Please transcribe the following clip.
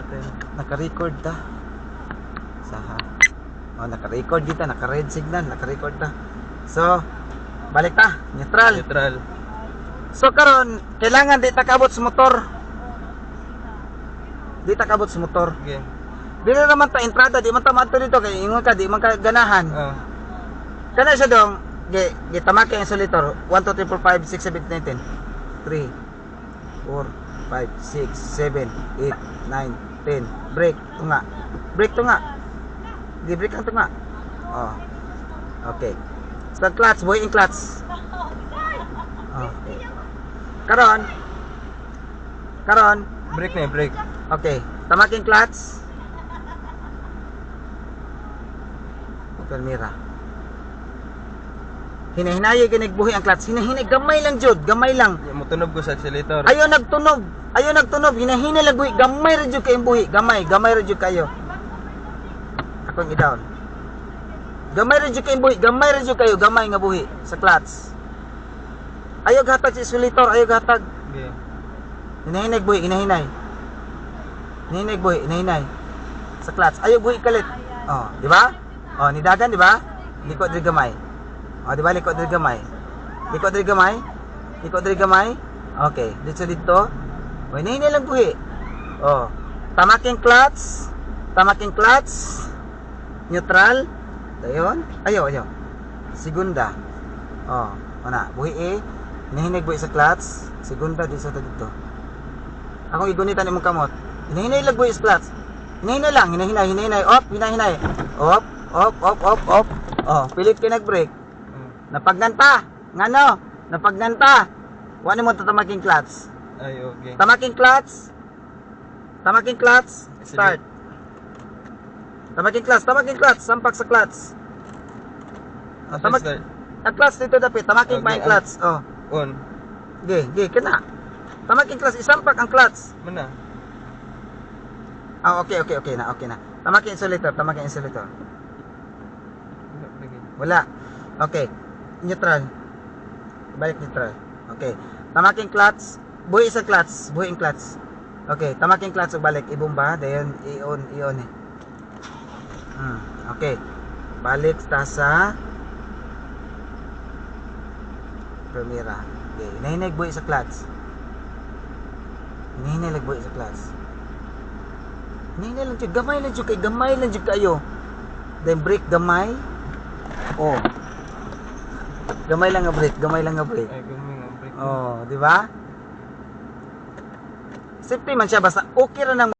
natin. Naka-record ta. Saha. Oh, naka-record dito, naka-red signal, naka-record ta. So, balik ta, neutral. Neutral. So karon, kailangan di ta kabot sa motor. Di ta kabot sa motor. Okay. Dili naman ta entrada, di man ta maadto dito kay ingon ka, di man ka ganahan. Oh. Kana siya dong, gitamake ang insulator. 1 2 3 4 5 6 7 8 9 10. 3 4 5 6 7 8 9 10. Brake tunga. Brake tunga. Di brake ang tunga. Oh. Okay. Start clutch, buhay in clutch. Okay. Karon. Brake na, brake. Okay. Tamaking clutch. Permira. Hinahinay ginig buhi ang clutch. Hinahinay gamay lang jud, gamay lang. Mutunog ko sa accelerator. Ayaw nagtunog. Ayaw nagtunog. Hinahinay lang buhi. Gamay ra jud kay buhi. Gamay ra jud kayo. Akong i-down. Gamay ra jud kay buhi. Gamay ra jud kayo. Gamay nga buhi sa clutch. Ayaw gatag sa isolator. Ayaw gatag. Okay. Hinahinay buhi. Hinahinay. Hinahinay buhi. Hinahinay. Sa clutch. Ayaw buhi kalit. Oh, di ba? Oh, nidagan, di ba? Likod diri gamay. Oh, di ba likod diri gamay? Likod diri gamay? Likod diri gamay? Okay, dito. O, hinahinay lang buhi. Oh, tamaking clutch. Tamaking clutch. Neutral. Dayon. Ayaw. Segunda. Oh, ana, buhi eh. Hinahinay buhi sa clutch. Segunda dito. Akong igunitan imong kamot. Hinahinay lang buhi sa clutch. Hinahinay lang, hinahinay. Op, hinahinay. Op. Oh, pilit ka nag-brake. Napagnanta. Ngano? Napagnanta. Wala mo tatamaking clutch. Ay, okay. Tamaking clutch. Start. Tamaking clutch. Sampak sa clutch. Start. Ang clutch dito dapit. Tamaking pa yung clutch. Oh. On. Ge, kana. Tamaking clutch. Isampak ang clutch. Mana? Ah, okay na. Tamaking insulator. Wala. Okay. Neutral. Balik neutral. Okay. Tamaking clutch. Buhi sa clutch. Buhi ang clutch. Okay. Tamaking clutch. Balik. Ibumba. Dayon. I-on eh. Okay. Balik ta sa Primera. Okay. Hinahinay buhi sa clutch. Hinahinay buhi sa clutch. Hinahinay lang dyan. Gamay lang dyan kayo. Then brake gamay. Oh. Gamay lang nga brake. Ay, gamay nga brake. Oh, di ba? Safety man siya basta okay ra nang